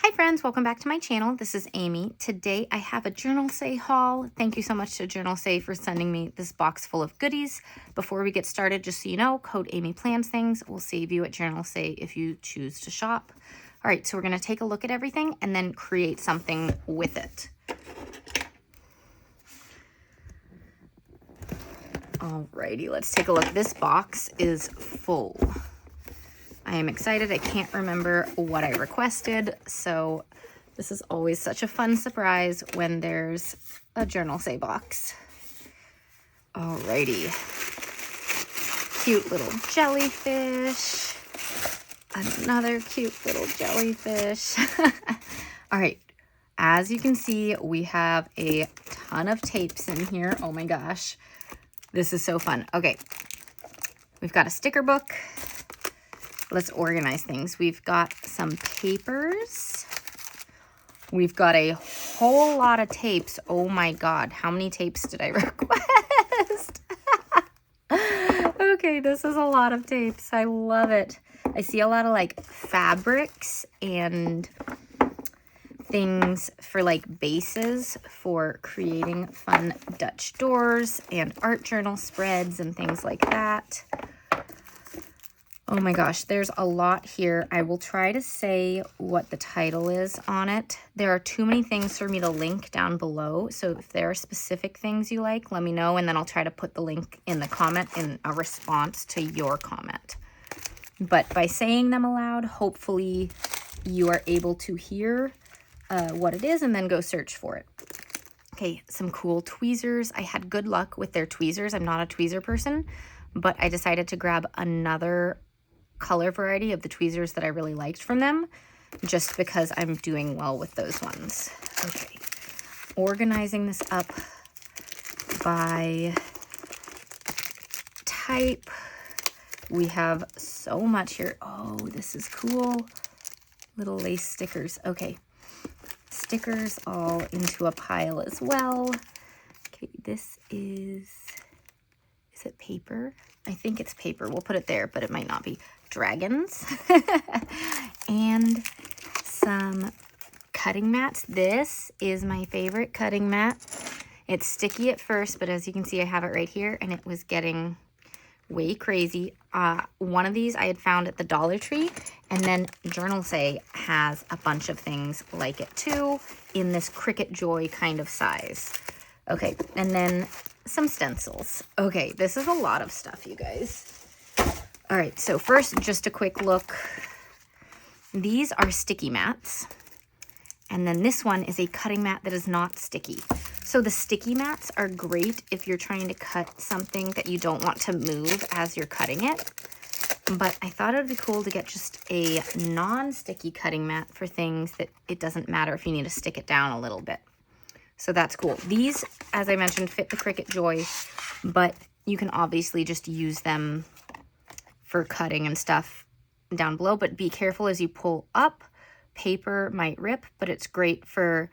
Hi friends, welcome back to my channel. This is Amy. Today I have a Journalsay haul. Thank you so much to Journalsay for sending me this box full of goodies. Before we get started, just so you know, code Amy Plans Things will save you at Journalsay if you choose to shop. All right, so we're gonna take a look at everything and then create something with it. Alrighty, let's take a look. This box is full. I am excited. I can't remember what I requested, so this is always such a fun surprise when there's a Journalsay box. Alrighty. Cute little jellyfish. Another cute little jellyfish. Alright, as you can see, we have a ton of tapes in here. Oh my gosh. This is so fun. Okay, we've got a sticker book. Let's organize things. We've got some papers. We've got a whole lot of tapes. Oh my God, how many tapes did I request? Okay, this is a lot of tapes. I love it. I see a lot of like fabrics and things for like bases for creating fun Dutch doors and art journal spreads and things like that. Oh my gosh, there's a lot here. I will try to say what the title is on it. There are too many things for me to link down below, so if there are specific things you like, let me know, and then I'll try to put the link in the comment in a response to your comment. But by saying them aloud, hopefully you are able to hear what it is and then go search for it. Okay, some cool tweezers. I had good luck with their tweezers. I'm not a tweezer person, but I decided to grab another color variety of the tweezers that I really liked from them, just because I'm doing well with those ones. Okay, organizing this up by type. We have so much here. Oh, this is cool. Little lace stickers. Okay, stickers all into a pile as well. Okay, this is it paper? I think it's paper. We'll put it there, but it might not be. Dragons. And some cutting mats. This is my favorite cutting mat. It's sticky at first, but as you can see, I have it right here, and it was getting way crazy. One of these I had found at the Dollar Tree, and then Journalsay has a bunch of things like it too, in this Cricket Joy kind of size. Okay, and then some stencils. Okay, this is a lot of stuff, you guys. All right, so first, just a quick look. These are sticky mats. And then this one is a cutting mat that is not sticky. So the sticky mats are great if you're trying to cut something that you don't want to move as you're cutting it. But I thought it would be cool to get just a non-sticky cutting mat for things that it doesn't matter if you need to stick it down a little bit. So that's cool. These, as I mentioned, fit the Cricket Joy, but you can obviously just use them for cutting and stuff down below, but be careful as you pull up. Paper might rip, but it's great for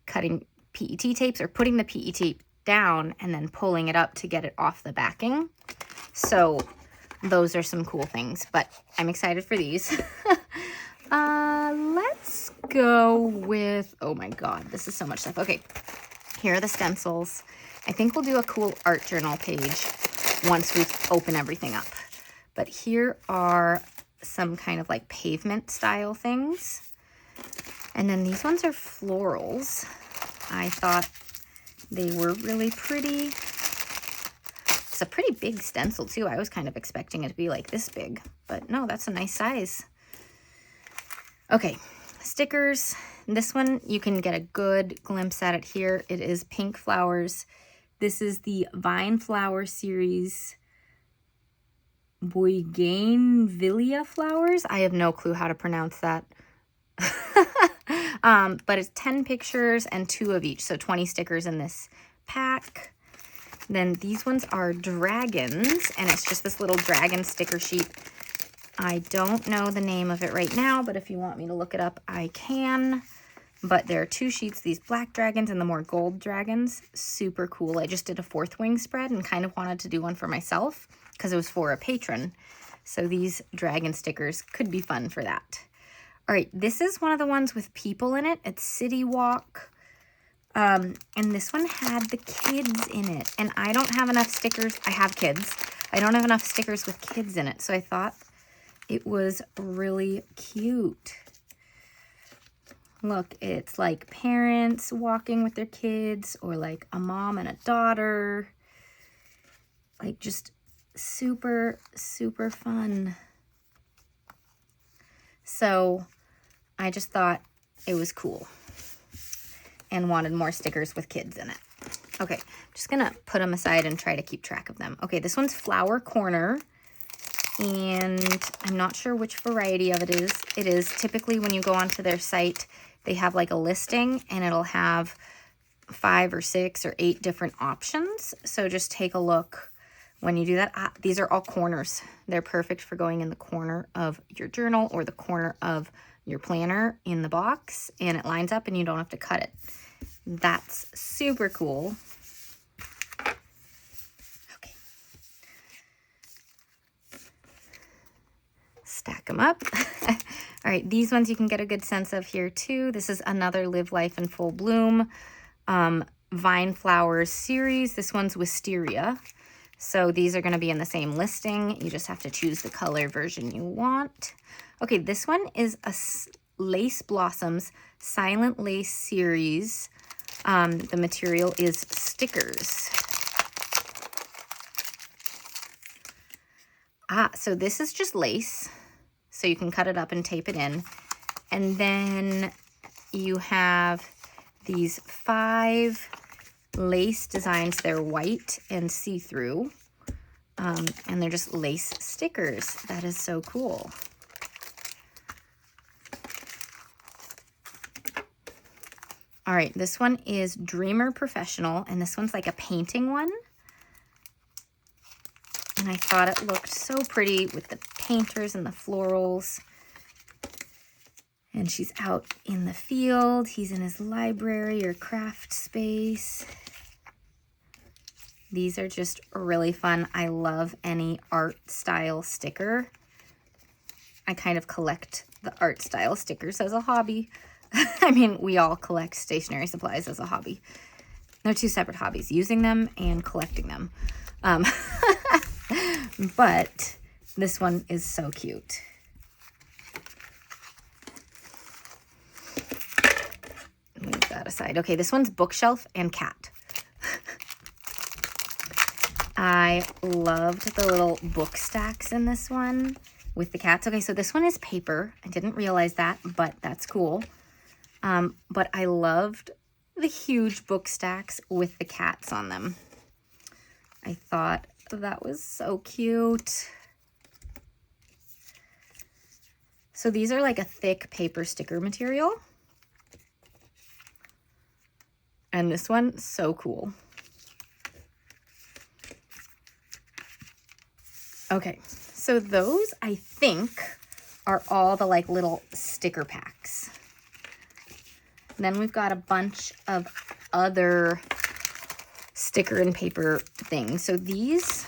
cutting PET tapes or putting the PET tape down and then pulling it up to get it off the backing. So those are some cool things, but I'm excited for these. Let's go with, oh my God, this is so much stuff. Okay, here are the stencils. I think we'll do a cool art journal page once we open everything up. But here are some kind of like pavement style things. And then these ones are florals. I thought they were really pretty. It's a pretty big stencil too. I was kind of expecting it to be like this big, but no, that's a nice size. Okay, stickers. This one, you can get a good glimpse at it here. It is pink flowers. This is the Vine Flower series Bougainvillea flowers. I have no clue how to pronounce that. But it's 10 pictures and 2 of each, so 20 stickers in this pack. Then these ones are dragons, and it's just this little dragon sticker sheet. I don't know the name of it right now, but if you want me to look it up, I can. But there are 2 sheets, these black dragons and the more gold dragons. Super cool. I just did a 4th wing spread and kind of wanted to do one for myself because it was for a patron. So these dragon stickers could be fun for that. All right, this is one of the ones with people in it. It's City Walk. And this one had the kids in it. And I don't have enough stickers. I have kids. I don't have enough stickers with kids in it. So I thought it was really cute. Look, it's like parents walking with their kids, or like a mom and a daughter. Like just super, super fun. So I just thought it was cool and wanted more stickers with kids in it. Okay, just gonna put them aside and try to keep track of them. Okay, this one's Flower Corner, and I'm not sure which variety of it is. It is typically when you go onto their site, they have like a listing, and it'll have 5 or 6 or 8 different options. So just take a look when you do that. These are all corners. They're perfect for going in the corner of your journal or the corner of your planner in the box, and it lines up and you don't have to cut it. That's super cool. Okay. Stack them up. All right, these ones you can get a good sense of here too. This is another Live Life in Full Bloom Vine Flowers series. This one's Wisteria. So these are going to be in the same listing. You just have to choose the color version you want. Okay, this one is a Lace Blossoms Silent Lace series. The material is stickers. So this is just lace. So you can cut it up and tape it in. And then you have these 5 lace designs. They're white and see-through. And they're just lace stickers. That is so cool. All right, this one is Dreamer Professional, and this one's like a painting one. And I thought it looked so pretty with the painters and the florals. And she's out in the field. He's in his library or craft space. These are just really fun. I love any art style sticker. I kind of collect the art style stickers as a hobby. I mean, we all collect stationery supplies as a hobby. They're 2 separate hobbies, using them and collecting them. But this one is so cute. Move that aside. Okay, this one's Bookshelf and Cat. I loved the little book stacks in this one with the cats. Okay, so this one is paper. I didn't realize that, but that's cool. But I loved the huge book stacks with the cats on them. I thought that was so cute. So these are like a thick paper sticker material. And this one, so cool. Okay, so those I think are all the like little sticker packs. Then we've got a bunch of other sticker and paper things. So these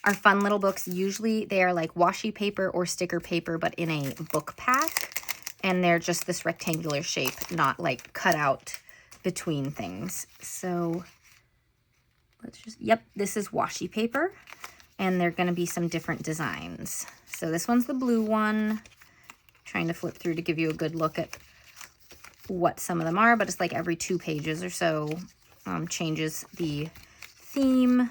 are fun little books. Usually they are like washi paper or sticker paper, but in a book pack. And they're just this rectangular shape, not like cut out between things. So let's just, yep, this is washi paper. And they're going to be some different designs. So this one's the blue one. Trying to flip through to give you a good look at what some of them are, but it's like every 2 pages or so changes the theme.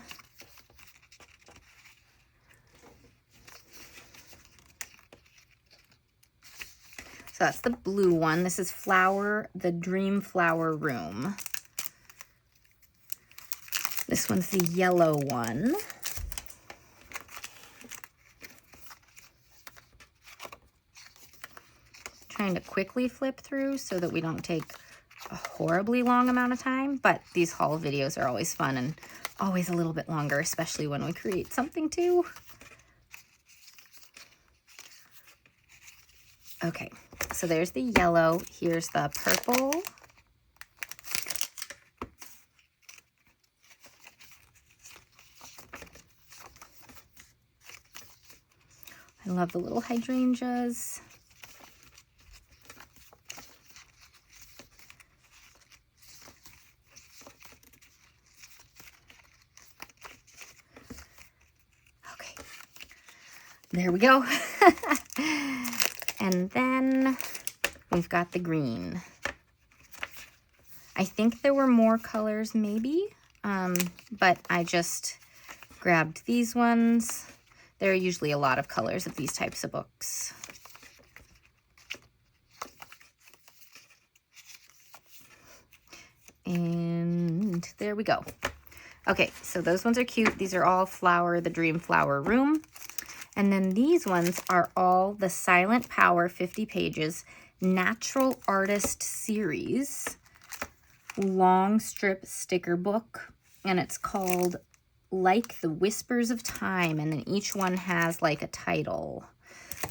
So that's the blue one. This is Flower, the Dream Flower Room. This one's the yellow one. Trying to quickly flip through so that we don't take a horribly long amount of time, but these haul videos are always fun and always a little bit longer, especially when we create something too. Okay, so there's the yellow. Here's the purple. I love the little hydrangeas. There we go. And then we've got the green. I think there were more colors maybe, but I just grabbed these ones. There are usually a lot of colors of these types of books. And there we go. Okay, so those ones are cute. These are all Flower, the Dream Flower Room. And then these ones are all the Silent Power 50 pages Natural Artist Series long strip sticker book. And it's called Like the Whispers of Time. And then each one has like a title.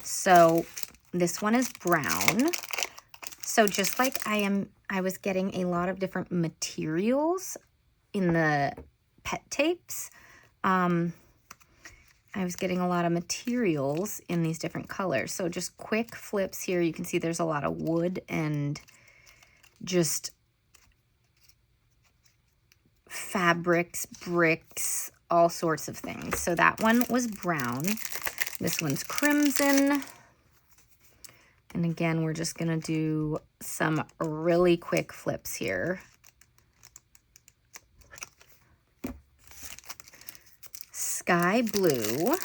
So this one is brown. So just like I was getting a lot of different materials in the pet tapes. I was getting a lot of materials in these different colors. So just quick flips here. You can see there's a lot of wood and just fabrics, bricks, all sorts of things. So that one was brown. This one's crimson. And again, we're just gonna do some really quick flips here. Sky blue.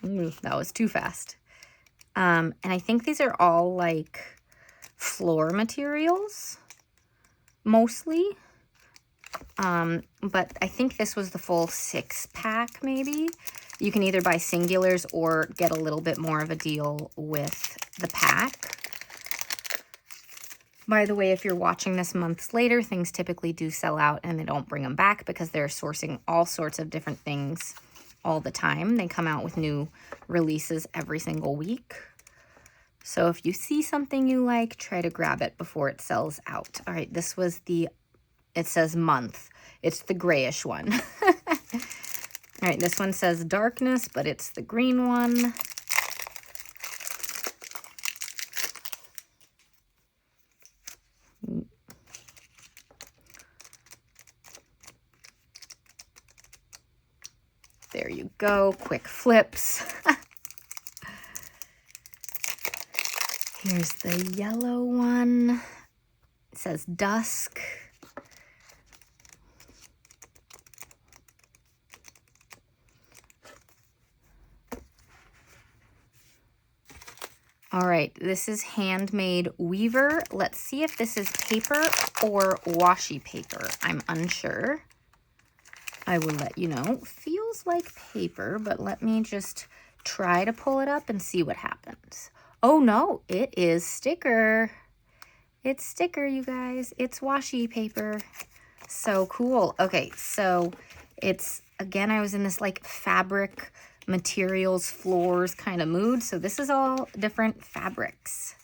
Ooh, that was too fast. And I think these are all like floor materials, mostly. But I think this was the full 6-pack maybe. You can either buy singulars or get a little bit more of a deal with the pack. By the way, if you're watching this months later, things typically do sell out and they don't bring them back because they're sourcing all sorts of different things all the time. They come out with new releases every single week. So if you see something you like, try to grab it before it sells out. All right, this was it says month. It's the grayish one. All right, this one says darkness, but it's the green one. There you go, quick flips. Here's the yellow one. It says dusk. All right, this is Handmade Weaver. Let's see if this is paper or washi paper. I'm unsure. I will let you know. Feels like paper, but let me just try to pull it up and see what happens. Oh no, it is sticker. It's sticker, you guys. It's washi paper. So cool. Okay, so it's, again, I was in this like fabric materials, floors kind of mood. So this is all different fabrics.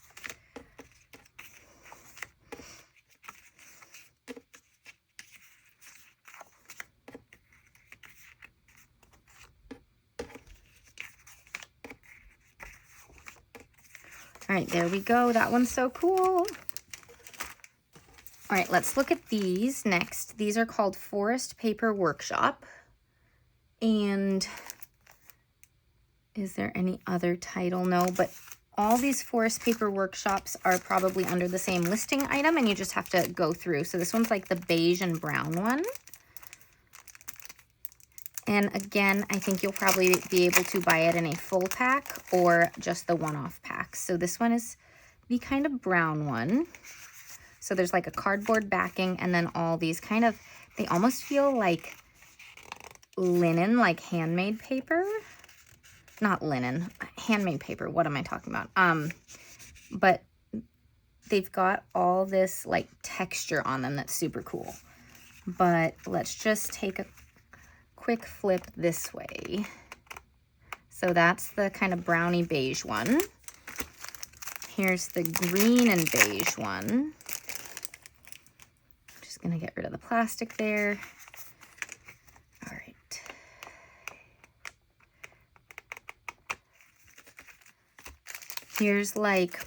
All right, there we go. That one's so cool. All right, let's look at these next. These are called Forest Paper Workshop. And is there any other title? No, but all these Forest Paper Workshops are probably under the same listing item and you just have to go through. So this one's like the beige and brown one. And again, I think you'll probably be able to buy it in a full pack or just the one-off pack. So this one is the kind of brown one. So there's like a cardboard backing and then all these kind of, they almost feel like linen, like handmade paper. Not linen, handmade paper. What am I talking about? But they've got all this like texture on them that's super cool. But let's just take a quick flip this way. So that's the kind of brownie beige one. Here's the green and beige one. Just gonna get rid of the plastic there. All right. Here's like,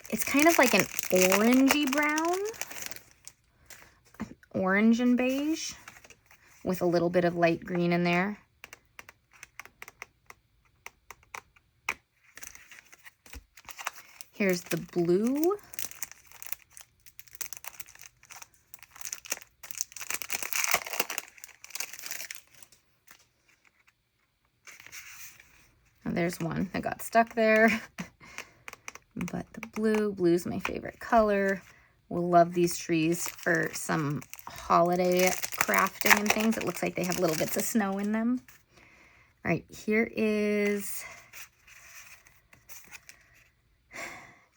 it's kind of like an orangey brown, orange and beige. with a little bit of light green in there. Here's the blue. And there's one that got stuck there. But the blue's my favorite color. We'll love these trees for some holiday crafting and things. It looks like they have little bits of snow in them. All right, here is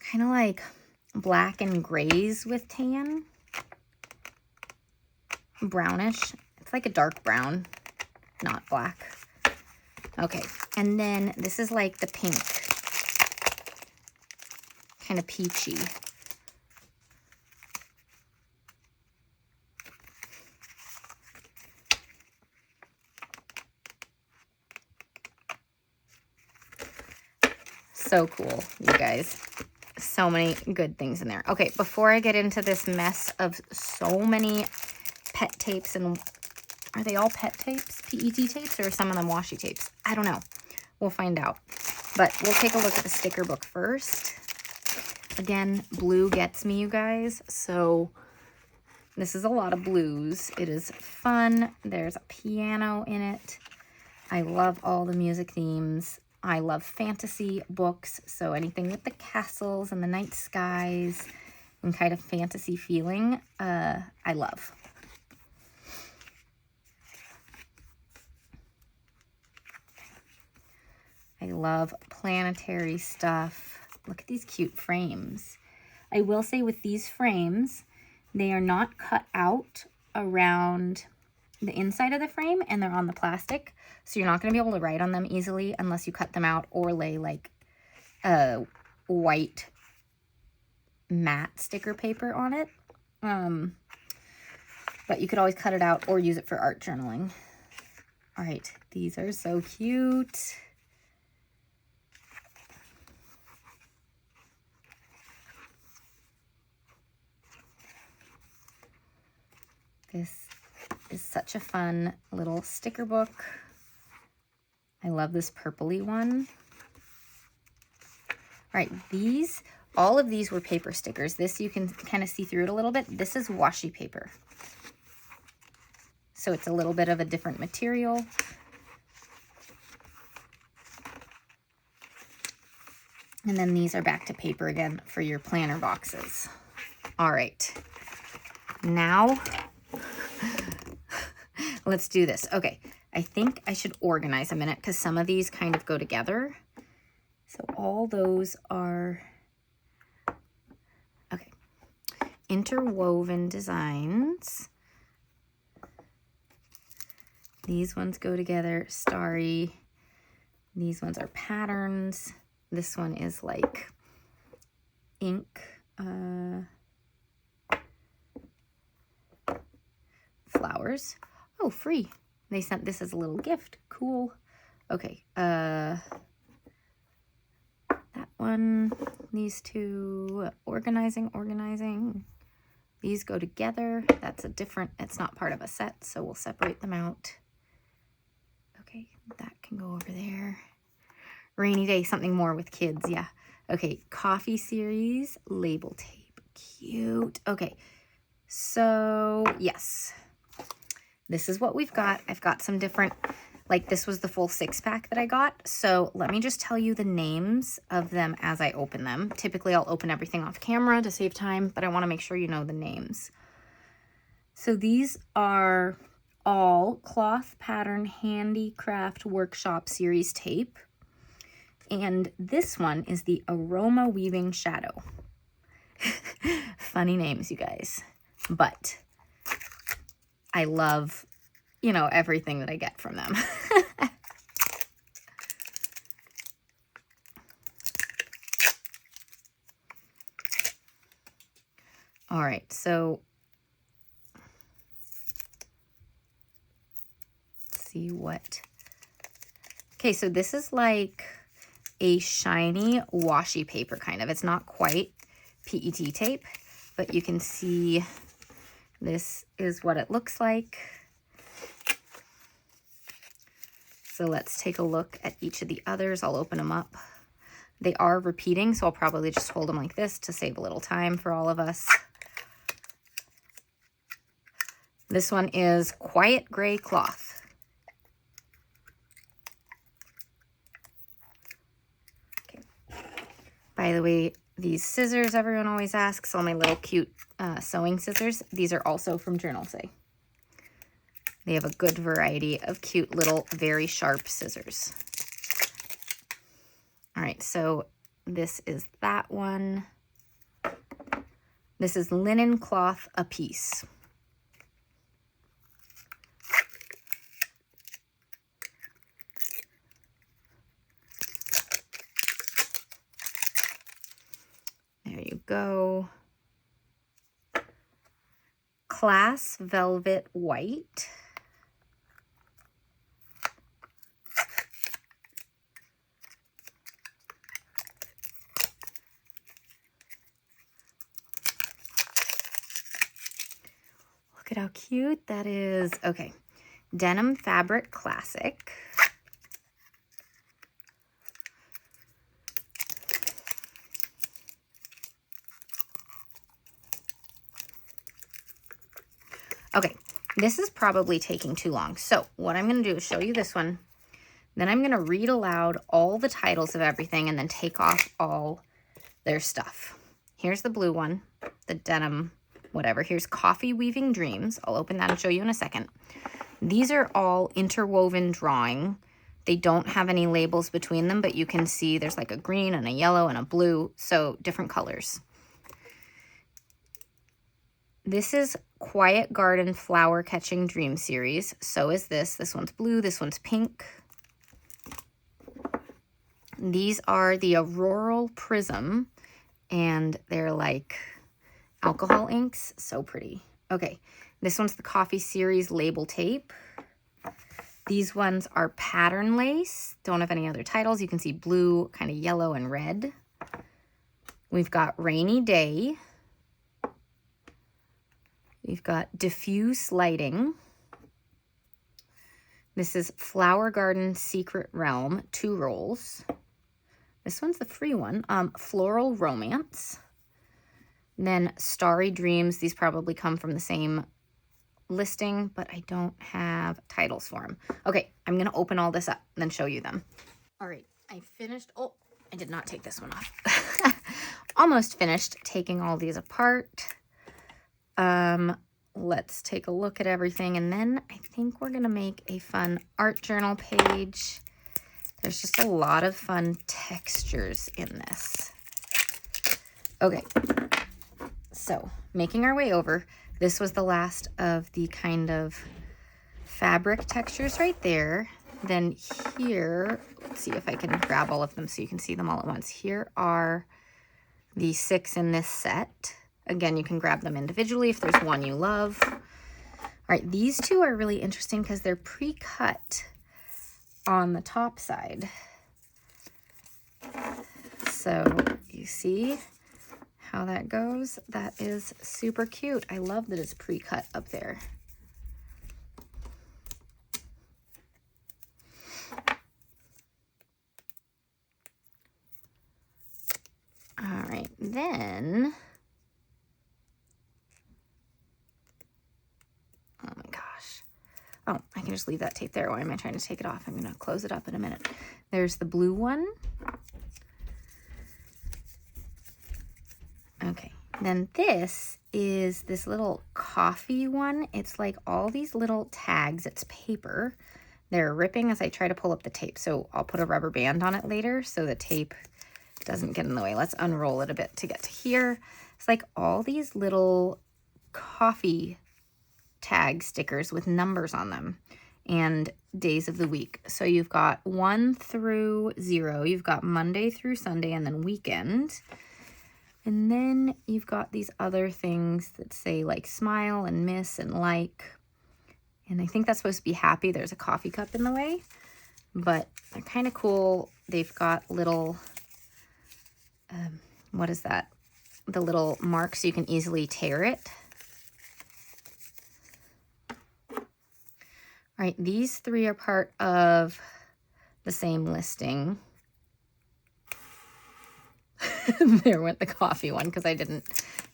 kind of like black and grays with tan. Brownish. It's like a dark brown, not black. Okay, and then this is like the pink. Kind of peachy. So cool, you guys. So many good things in there. Okay, before I get into this mess of so many pet tapes, and are they all pet tapes, PET tapes, or are some of them washi tapes? I don't know. We'll find out. But we'll take a look at the sticker book first. Again, blue gets me, you guys. So this is a lot of blues. It is fun. There's a piano in it. I love all the music themes. I love fantasy books, so anything with the castles and the night skies and kind of fantasy feeling, I love. I love planetary stuff. Look at these cute frames. I will say with these frames, they are not cut out around the inside of the frame, and they're on the plastic, so you're not going to be able to write on them easily unless you cut them out or lay like a white matte sticker paper on it. But you could always cut it out or use it for art journaling. All right, these are so cute. This is such a fun little sticker book. I love this purpley one. All right, all of these were paper stickers. This, you can kind of see through it a little bit. This is washi paper. So it's a little bit of a different material. And then these are back to paper again for your planner boxes. All right, now let's do this. Okay, I think I should organize a minute because some of these kind of go together. So all those are, okay, interwoven designs. These ones go together, starry. These ones are patterns. This one is like ink, flowers. Oh, free. They sent this as a little gift. Cool. Okay. That one, these two, organizing. These go together. That's a different, it's not part of a set, so we'll separate them out. Okay, that can go over there. Rainy day, something more with kids, yeah. Okay, coffee series, label tape, cute. Okay, so yes, this is what we've got. I've got some different, like this was the full 6-pack that I got. So let me just tell you the names of them as I open them. Typically I'll open everything off camera to save time, but I wanna make sure you know the names. So these are all cloth pattern handicraft workshop series tape. And this one is the Aroma Weaving Shadow. Funny names, you guys. But I love, you know, everything that I get from them. All right, so let's see what. Okay, so this is like a shiny washi paper kind of. It's not quite PET tape, but you can see this is what it looks like. So let's take a look at each of the others. I'll open them up. They are repeating, so I'll probably just hold them like this to save a little time for all of us. This one is Quiet Gray Cloth. Okay. By the way, these scissors everyone always asks, all my little cute sewing scissors, these are also from Journalsay. They have a good variety of cute little, very sharp scissors. All right, so this is that one. This is Linen Cloth a Piece. There you go. Class Velvet White. Look at how cute that is. Okay, Denim Fabric Classic. Okay, this is probably taking too long. So what I'm going to do is show you this one. Then I'm going to read aloud all the titles of everything and then take off all their stuff. Here's the blue one, the denim, whatever. Here's Coffee Weaving Dreams. I'll open that and show you in a second. These are all interwoven drawing. They don't have any labels between them, but you can see there's like a green and a yellow and a blue, so different colors. This is Quiet Garden Flower Catching Dream Series. So is this. This one's blue, this one's pink. These are the Auroral Prism, and they're like alcohol inks. So pretty. Okay, this one's the Coffee Series Label Tape. These ones are Pattern Lace. Don't have any other titles. You can see blue, kind of yellow, and red. We've got Rainy Day. We've got Diffuse Lighting. This is Flower Garden Secret Realm, 2 rolls. This one's the free one. Floral Romance. And then Starry Dreams. These probably come from the same listing, but I don't have titles for them. Okay, I'm going to open all this up and then show you them. All right, I finished. Oh, I did not take this one off. Almost finished taking all these apart. Let's take a look at everything, and then I think we're gonna make a fun art journal page. There's just a lot of fun textures in this. Okay, so making our way over, this was the last of the kind of fabric textures right there. Then here, let's see if I can grab all of them so you can see them all at once. Here are the 6 in this set. Again, you can grab them individually if there's one you love. All right, these 2 are really interesting because they're pre-cut on the top side. So you see how that goes? That is super cute. I love that it's pre-cut up there. All right, then... oh my gosh. Oh, I can just leave that tape there. Why am I trying to take it off? I'm going to close it up in a minute. There's the blue one. Okay. Then this is this little coffee one. It's like all these little tags. It's paper. They're ripping as I try to pull up the tape. So I'll put a rubber band on it later so the tape doesn't get in the way. Let's unroll it a bit to get to here. It's like all these little coffee tag stickers with numbers on them and days of the week. So you've got 1 through 0, you've got Monday through Sunday, and then weekend. And then you've got these other things that say like smile and miss and like. And I think that's supposed to be happy. There's a coffee cup in the way, but they're kind of cool. They've got little, what is that? The little marks so you can easily tear it. All right, these 3 are part of the same listing. There went the coffee one because I didn't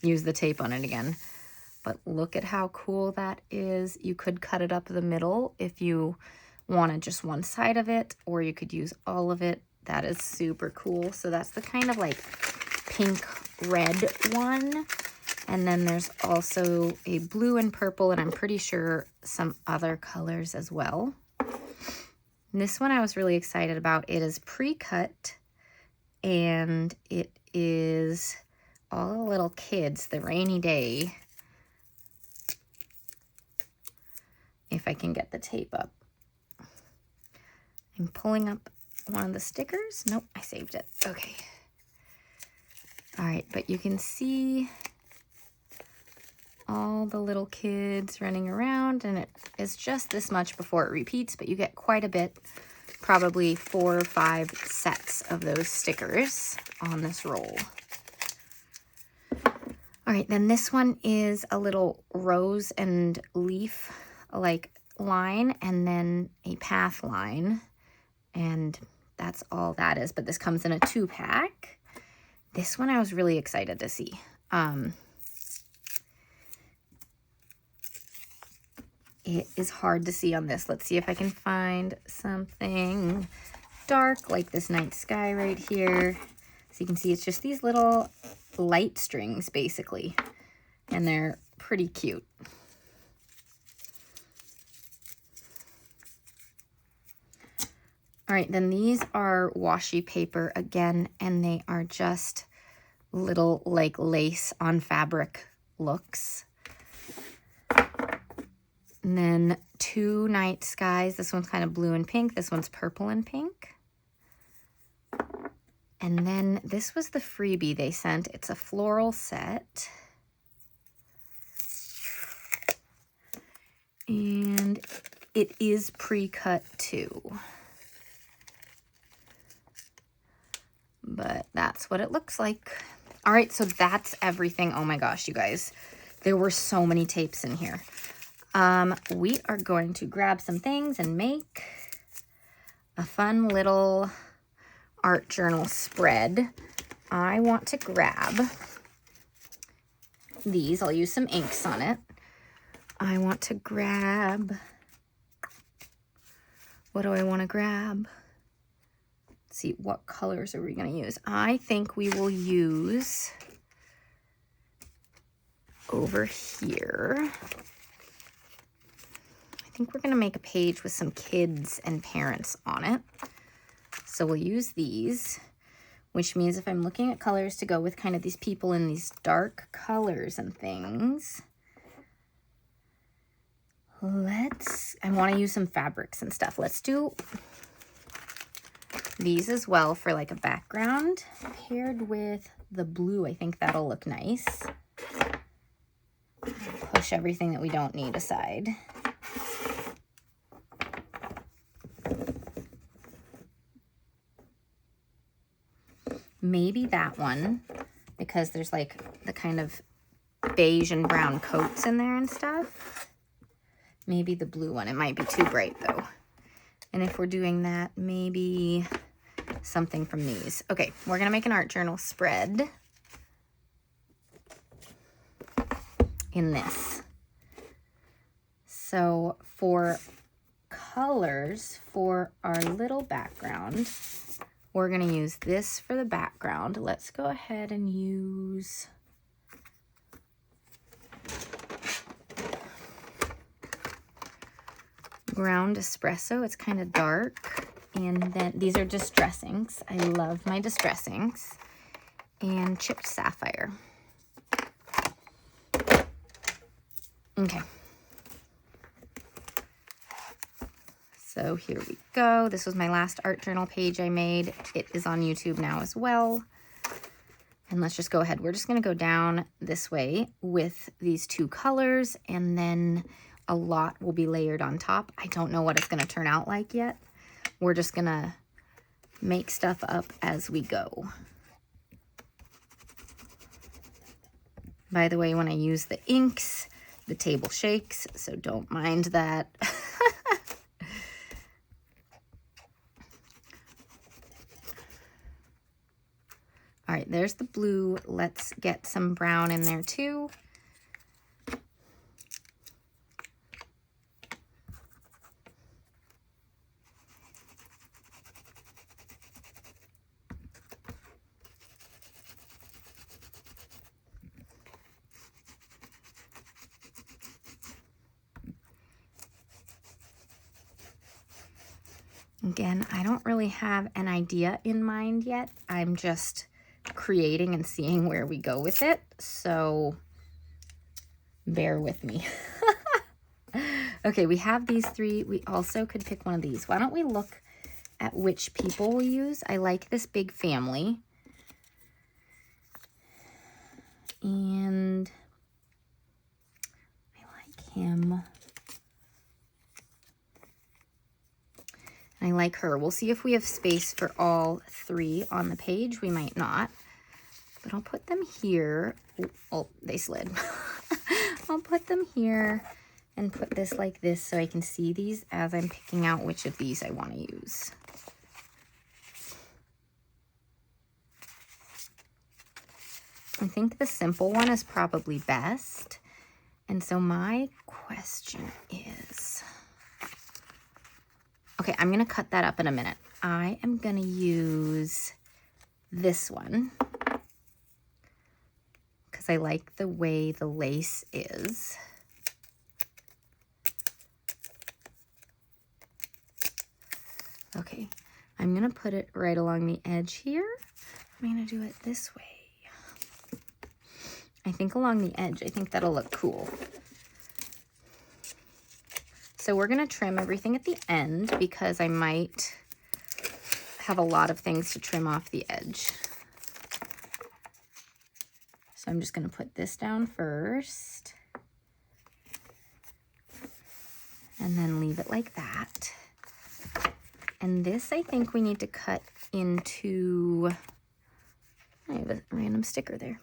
use the tape on it again. But look at how cool that is. You could cut it up the middle if you wanted just one side of it, or you could use all of it. That is super cool. So that's the kind of like pink red one. And then there's also a blue and purple, and I'm pretty sure some other colors as well. And this one I was really excited about. It is pre-cut, and it is all the little kids, the rainy day. If I can get the tape up. I'm pulling up one of the stickers. Nope, I saved it. Okay. All right, but you can see all the little kids running around, and it is just this much before it repeats, but you get quite a bit, probably 4 or 5 sets of those stickers on this roll. All right, then this one is a little rose and leaf like line, and then a path line, and that's all that is. But this comes in a 2-pack. This one I was really excited to see. It is hard to see on this. Let's see if I can find something dark like this night sky right here. So you can see it's just these little light strings basically, and they're pretty cute. All right, then these are washi paper again, and they are just little like lace on fabric looks. And then 2 night skies. This one's kind of blue and pink. This one's purple and pink. And then this was the freebie they sent. It's a floral set. And it is pre-cut too. But that's what it looks like. All right, so that's everything. Oh my gosh, you guys. There were so many tapes in here. We are going to grab some things and make a fun little art journal spread. I want to grab these. I'll use some inks on it. I want to grab, what do I want to grab? Let's see, what colors are we going to use? I think we will use over here. I think we're going to make a page with some kids and parents on it. So we'll use these, which means if I'm looking at colors to go with kind of these people in these dark colors and things, I want to use some fabrics and stuff. Let's do these as well for like a background paired with the blue. I think that'll look nice. Push everything that we don't need aside. Maybe that one, because there's like the kind of beige and brown coats in there and stuff. Maybe the blue one. It might be too bright though. And if we're doing that, maybe something from these. Okay, we're gonna make an art journal spread in this. So for colors for our little background, we're going to use this for the background. Let's go ahead and use ground espresso. It's kind of dark. And then these are distressings. I love my distressings. And chipped sapphire. Okay. So here we go. This was my last art journal page I made. It is on YouTube now as well. And let's just go ahead. We're just going to go down this way with these 2 colors, and then a lot will be layered on top. I don't know what it's going to turn out like yet. We're just going to make stuff up as we go. By the way, when I use the inks, the table shakes, so don't mind that. All right, there's the blue. Let's get some brown in there too. Again, I don't really have an idea in mind yet. I'm just creating and seeing where we go with it. So bear with me. Okay, we have these three. We also could pick one of these. Why don't we look at which people we use? I like this big family. And I like him. I like her. We'll see if we have space for all three on the page. We might not, but I'll put them here. Oh, they slid. I'll put them here and put this like this so I can see these as I'm picking out which of these I want to use. I think the simple one is probably best. And so my question is, okay, I'm going to cut that up in a minute. I am going to use this one because I like the way the lace is. Okay, I'm going to put it right along the edge here. I'm going to do it this way. I think along the edge, I think that'll look cool. So we're going to trim everything at the end because I might have a lot of things to trim off the edge. So I'm just going to put this down first and then leave it like that. And this, I think we need to cut into, I have a random sticker there.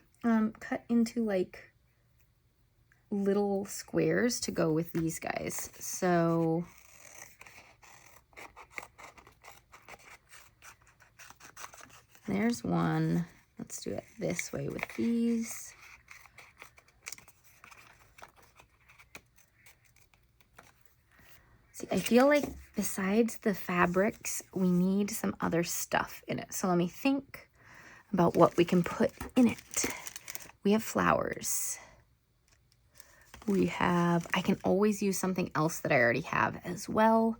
Cut into like little squares to go with these guys. So there's one. Let's do it this way with these. See, I feel like besides the fabrics, we need some other stuff in it. So let me think about what we can put in it. We have flowers. We have, I can always use something else that I already have as well.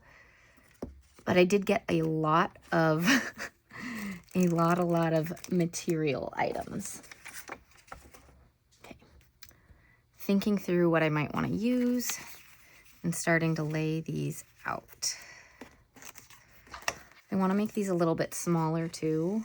But I did get a lot of, a lot of material items. Okay. Thinking through what I might want to use and starting to lay these out. I want to make these a little bit smaller too.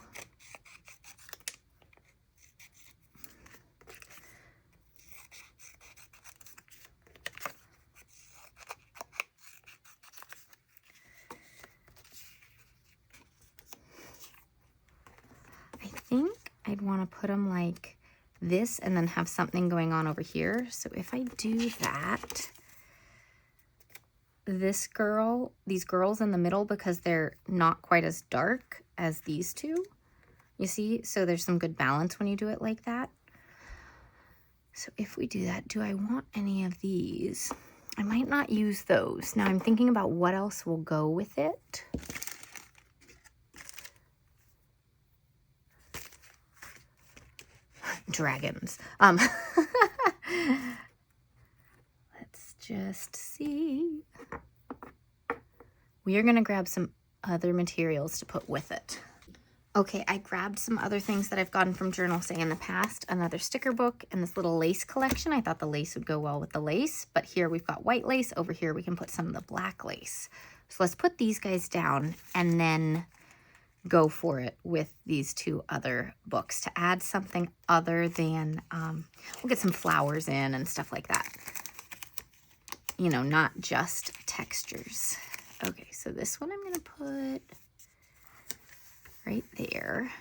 I'd want to put them like this and then have something going on over here. So if I do that, these girls in the middle, because they're not quite as dark as these two, you see? So there's some good balance when you do it like that. So if we do that, do I want any of these? I might not use those. Now I'm thinking about what else will go with it. Dragons. Let's just see. We are going to grab some other materials to put with it. Okay, I grabbed some other things that I've gotten from Journalsay in the past. Another sticker book and this little lace collection. I thought the lace would go well with the lace, but here we've got white lace. Over here we can put some of the black lace. So let's put these guys down and then go for it with these two other books to add something other than, we'll get some flowers in and stuff like that. You know, not just textures. Okay, so this one I'm going to put right there.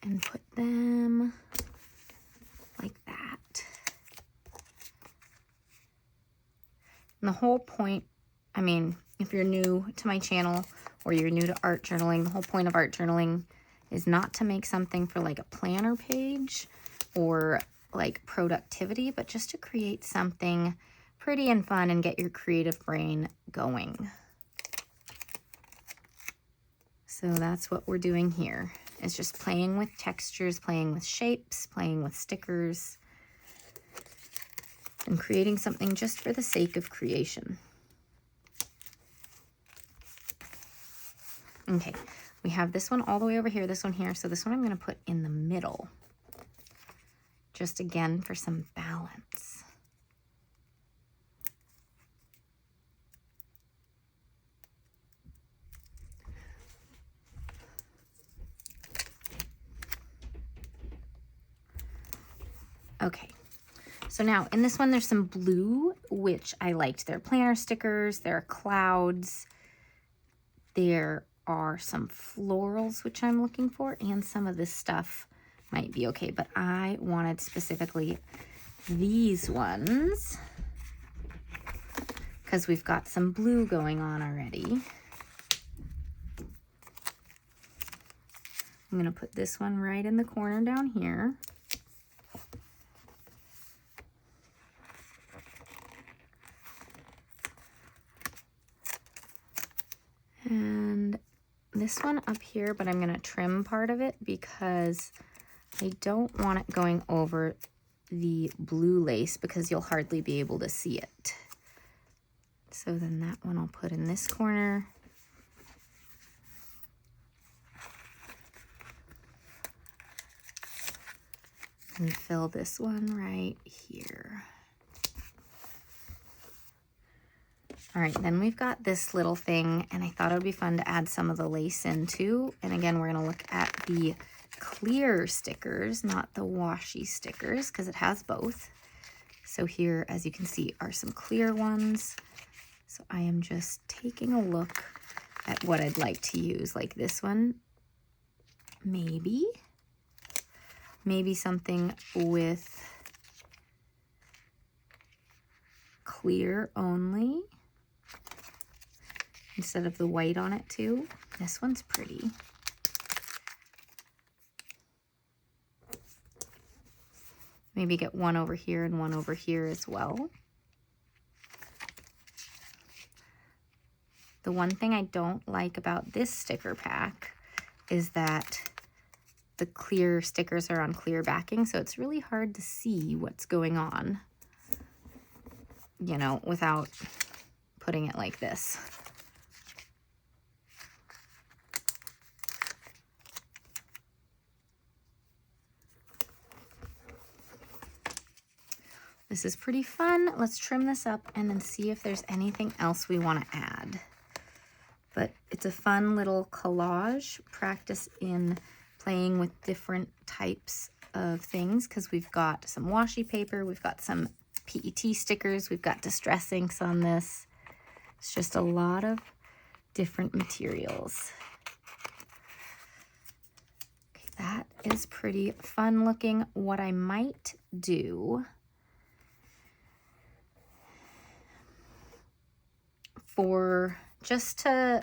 And put them like that. And the whole point, I mean, if you're new to my channel or you're new to art journaling, the whole point of art journaling is not to make something for like a planner page or like productivity, but just to create something pretty and fun and get your creative brain going. So that's what we're doing here. It's just playing with textures, playing with shapes, playing with stickers, and creating something just for the sake of creation. Okay, we have this one all the way over here, this one here. So this one I'm going to put in the middle, just again for some balance. Okay, so now in this one there's some blue, which I liked. There are planner stickers, there are clouds, there are some florals, which I'm looking for, and some of this stuff might be okay, but I wanted specifically these ones because we've got some blue going on already. I'm gonna put this one right in the corner down here. And this one up here, but I'm gonna trim part of it because I don't want it going over the blue lace because you'll hardly be able to see it. So then that one I'll put in this corner. And fill this one right here. All right, then we've got this little thing, and I thought it would be fun to add some of the lace in too. And again, we're gonna look at the clear stickers, not the washi stickers, because it has both. So here, as you can see, are some clear ones. So I am just taking a look at what I'd like to use, like this one, maybe something with clear only, instead of the white on it too. This one's pretty. Maybe get one over here and one over here as well. The one thing I don't like about this sticker pack is that the clear stickers are on clear backing, so it's really hard to see what's going on, you know, without putting it like this. This is pretty fun. Let's trim this up and then see if there's anything else we want to add. But it's a fun little collage practice in playing with different types of things, because we've got some washi paper, we've got some PET stickers, we've got distress inks on this. It's just a lot of different materials. Okay, that is pretty fun looking. What I might do for just to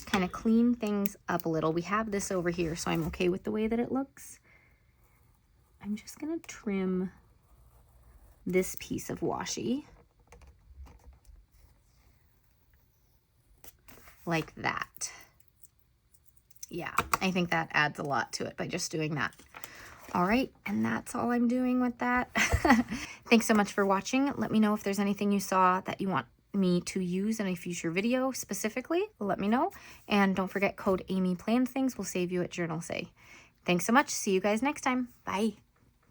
kind of clean things up a little, we have this over here, so I'm okay with the way that it looks. I'm just gonna trim this piece of washi like that. Yeah, I think that adds a lot to it by just doing that. All right, and that's all I'm doing with that. Thanks so much for watching. Let me know if there's anything you saw that you want me to use in a future video specifically. Let me know. And don't forget, code Amy Plans Things will save you at Journalsay. Thanks so much. See you guys next time. Bye.